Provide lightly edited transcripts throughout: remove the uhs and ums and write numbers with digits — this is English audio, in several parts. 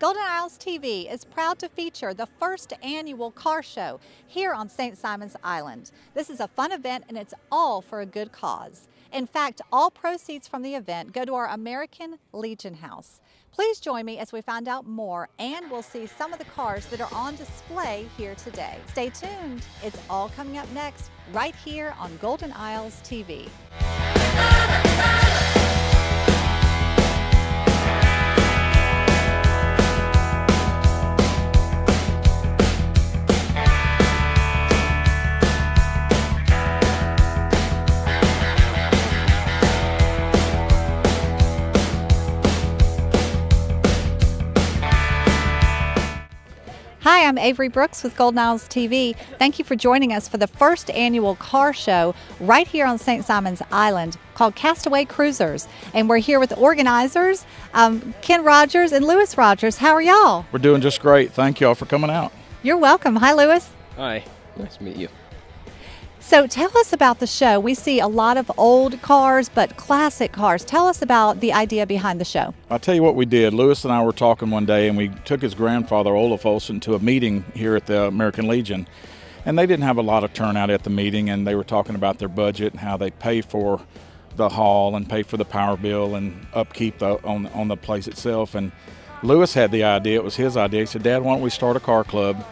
Golden Isles TV is proud to feature the first annual car show here on St. Simon's Island. This is a fun event and it's all for a good cause. In fact, all proceeds from the event go to our American Legion House. Please join me as we find out more and we'll see some of the cars that are on display here today. Stay tuned. It's all coming up next right here on Golden Isles TV. Hi, I'm Avery Brooks with Golden Isles TV. Thank you for joining us for the first annual car show right here on St. Simon's Island called Castaway Cruisers. And we're here with the organizers, Ken Rogers and Lewis Rogers. How are y'all? We're doing just great. Thank y'all for coming out. You're welcome. Hi, Lewis. Hi, nice to meet you. So tell us about the show. We see a lot of old cars, but classic cars. Tell us about the idea behind the show. I'll tell you what we did. Lewis and I were talking one day, and we took his grandfather, Olaf Olson, to a meeting here at the American Legion. And they didn't have a lot of turnout at the meeting, and they were talking about their budget and how they pay for the hall and pay for the power bill and upkeep on the place itself. And Lewis had the idea. It was his idea. He said, Dad, why don't we start a car club?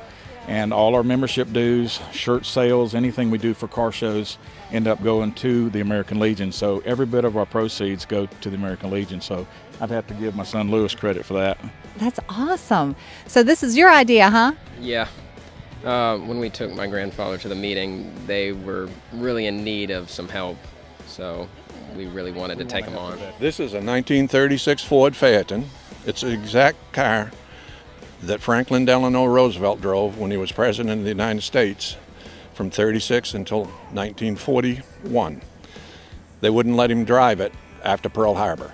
And all our membership dues, shirt sales, anything we do for car shows end up going to the American Legion. So every bit of our proceeds go to the American Legion. So I'd have to give my son Lewis credit for that. That's awesome. So this is your idea, huh? Yeah. When we took my grandfather to the meeting, they were really in need of some help. So we really wanted to take them on. This is a 1936 Ford Phaeton. It's the exact car that Franklin Delano Roosevelt drove when he was president of the United States from 36 until 1941. They wouldn't let him drive it after Pearl Harbor.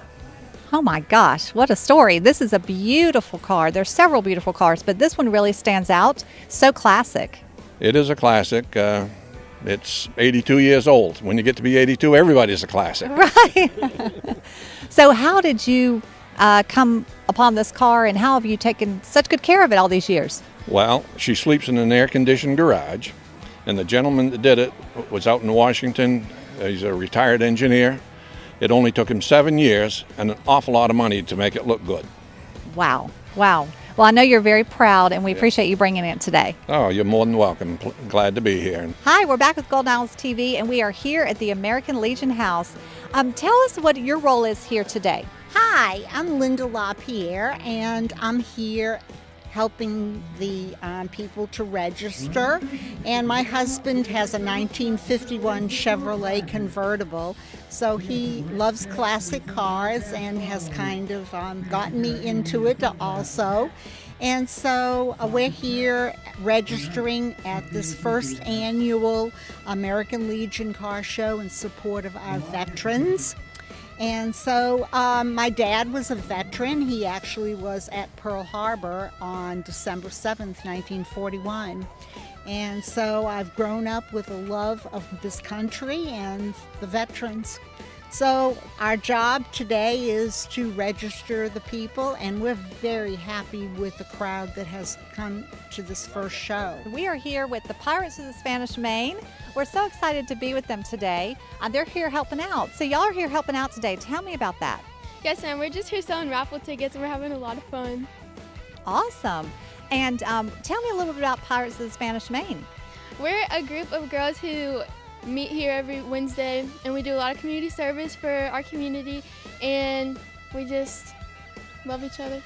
Oh my gosh, what a story. This is a beautiful car. There's several beautiful cars, but this one really stands out. So classic. It is a classic. It's 82 years old. When you get to be 82, everybody's a classic. Right. So how did you come upon this car, and how have you taken such good care of it all these years? Well, she sleeps in an air-conditioned garage, and the gentleman that did it was out in Washington. He's a retired engineer. It only took him 7 years and an awful lot of money to make it look good. Wow. Wow. Well, I know you're very proud, and we appreciate you bringing it today. Oh, you're more than welcome. Glad to be here. Hi, we're back with Golden Isles TV, and we are here at the American Legion House. Tell us what your role is here today. Hi, I'm Linda Lapierre, and I'm here helping the people to register. And my husband has a 1951 Chevrolet convertible, so he loves classic cars and has kind of gotten me into it also. And so we're here registering at this first annual American Legion Car Show in support of our veterans. And so my dad was a veteran. He actually was at Pearl Harbor on December 7th, 1941. And so I've grown up with a love of this country and the veterans. So our job today is to register the people, and we're very happy with the crowd that has come to this first show. We are here with the Pirates of the Spanish Main. We're so excited to be with them today. They're here helping out. So y'all are here helping out today. Tell me about that. Yes, ma'am. We're just here selling raffle tickets, and we're having a lot of fun. Awesome. And tell me a little bit about Pirates of the Spanish Main. We're a group of girls who meet here every Wednesday, and we do a lot of community service for our community, and we just love each other.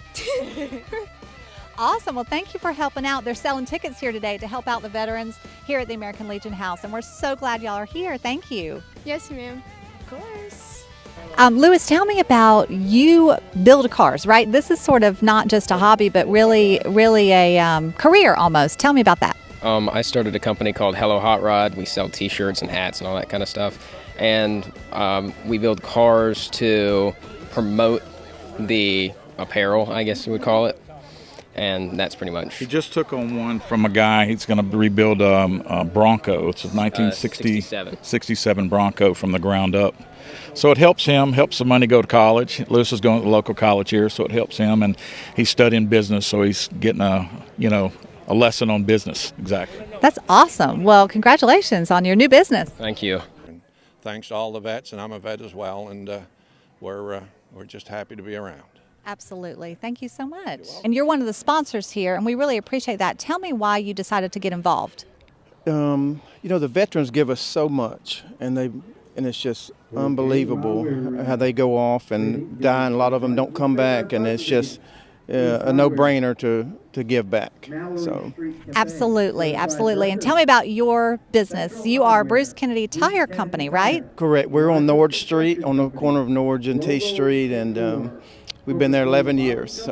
Awesome. Well, thank you for helping out. They're selling tickets here today to help out the veterans here at the American Legion House, and we're so glad y'all are here. Thank you. Yes, ma'am. Of course. Lewis, tell me about you build cars, right? This is sort of not just a hobby, but really a career almost. Tell me about that. I started a company called Hello Hot Rod. We sell t-shirts and hats and all that kind of stuff. And we build cars to promote the apparel, I guess you would call it. and that's pretty much. He just took on one from a guy. He's going to rebuild a Bronco. It's a 1967 Bronco from the ground up. So it helps him, helps the money go to college. Lewis is going to the local college here, so it helps him, and he's studying business, so he's getting a lesson on business. Exactly. That's awesome. Well, congratulations on your new business. Thank you. And thanks to all the vets, and I'm a vet as well, and we're just happy to be around. Absolutely. Thank you so much. And you're one of the sponsors here, and we really appreciate that. Tell me why you decided to get involved. The veterans give us so much, and it's just unbelievable how they go off and die, and a lot of them don't come back, and it's just a no-brainer to give back. So Absolutely. And tell me about your business. You are Bruce Kennedy Tire Company, right? correct. We're on Norwich Street, on the corner of Norwich and T Street, and we've been there 11 years.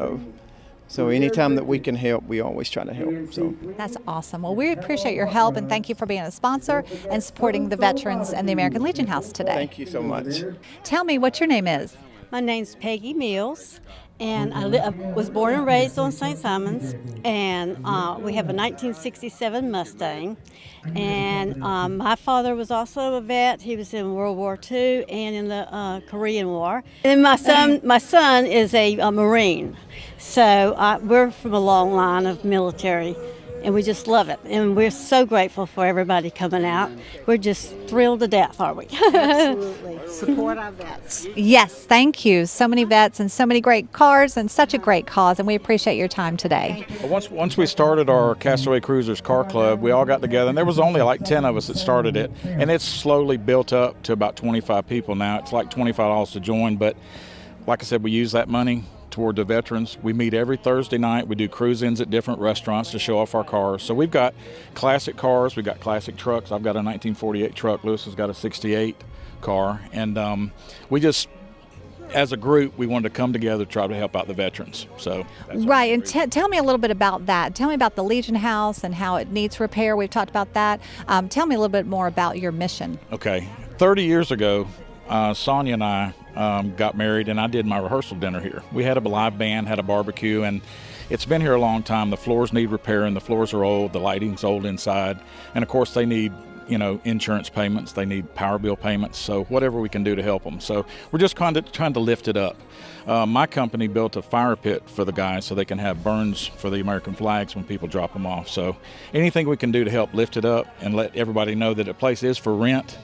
So anytime that we can help, we always try to help. So That's awesome. Well, we appreciate your help, and thank you for being a sponsor and supporting the veterans and the American Legion House today. thank you so much. Tell me what your name is. My name's Peggy Meals, and I was born and raised on St. Simon's, and we have a 1967 Mustang, and my father was also a vet. He was in World War II and in the Korean War. And my son is a Marine, so we're from a long line of military, and we just love it. And we're so grateful for everybody coming out. We're just thrilled to death, aren't we? Absolutely. Support our vets. Yes, thank you. So many vets and so many great cars and such a great cause, and we appreciate your time today. Once we started our Castaway Cruisers car club, we all got together, and there was only like 10 of us that started it, and it's slowly built up to about 25 people now. It's like $25 to join, but like I said, we use that money toward the veterans. We meet every Thursday night. We do cruise-ins at different restaurants to show off our cars. So we've got classic cars. We've got classic trucks. I've got a 1948 truck. Lewis has got a 68 car. And we just, as a group, we wanted to come together to try to help out the veterans. So Right, and tell me a little bit about that. Tell me about the Legion House and how it needs repair. We've talked about that. Tell me a little bit more about your mission. Okay. 30 years ago, Sonia and I got married, and I did my rehearsal dinner here. We had a live band, had a barbecue, and it's been here a long time. The floors need repairing. The floors are old. The lighting's old inside. And, of course, they need, insurance payments. They need power bill payments. So whatever we can do to help them. So we're just kind of trying to lift it up. My company built a fire pit for the guys so they can have burns for the American flags when people drop them off. So anything we can do to help lift it up and let everybody know that a place is for rent,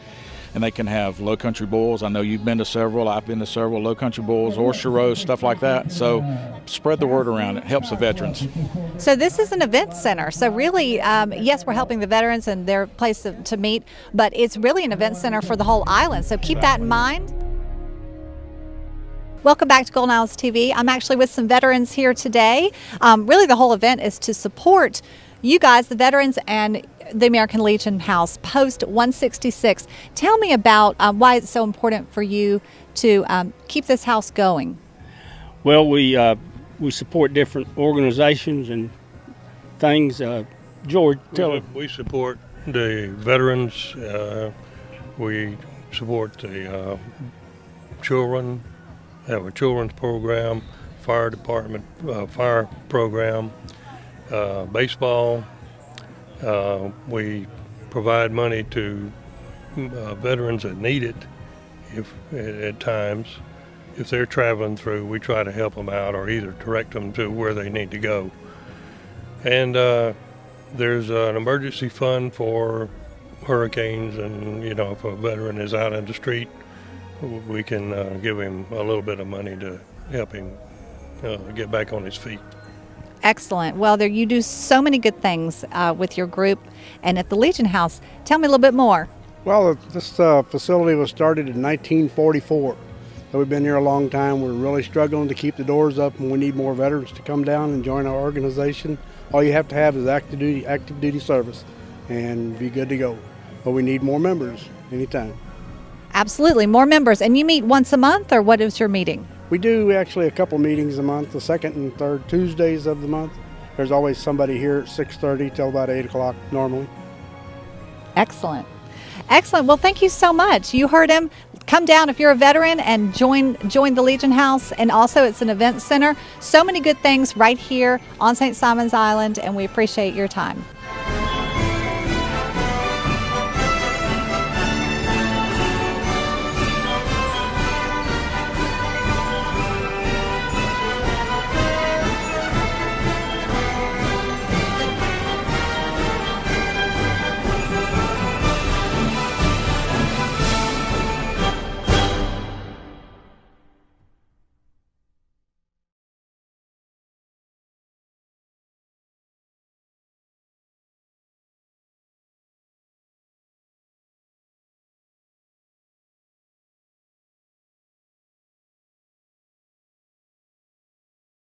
and they can have low country bowls. I know you've been to several. I've been to several low country bowls, oyster roast, stuff like that. So spread the word around. It helps the veterans. So this is an event center. So really, yes, we're helping the veterans and their place to meet, but it's really an event center for the whole island. So keep that in mind. Welcome back to Golden Isles TV. I'm actually with some veterans here today. Really, the whole event is to support you guys, the veterans, and the American Legion House post 166. Tell me about why it's so important for you to keep this house going. Well, we support different organizations and things. George, tell us. We support the veterans. We support the children. Have a children's program, fire department, fire program, baseball. We provide money to veterans that need it. If at times, if they're traveling through, we try to help them out or either direct them to where they need to go. And there's an emergency fund for hurricanes, and if a veteran is out in the street, we can give him a little bit of money to help him get back on his feet. Excellent. Well, you do so many good things with your group and at the Legion House. Tell me a little bit more. Well, this facility was started in 1944. So we've been here a long time. We're really struggling to keep the doors up, and we need more veterans to come down and join our organization. All you have to have is active duty service and be good to go. But we need more members anytime. Absolutely. More members. And you meet once a month, or what is your meeting? We do actually a couple meetings a month, the second and third Tuesdays of the month. There's always somebody here at 6:30 till about 8 o'clock normally. Excellent. Excellent. Well, thank you so much. You heard him. Come down if you're a veteran and join the Legion House. And also, it's an event center. So many good things right here on St. Simon's Island, and we appreciate your time.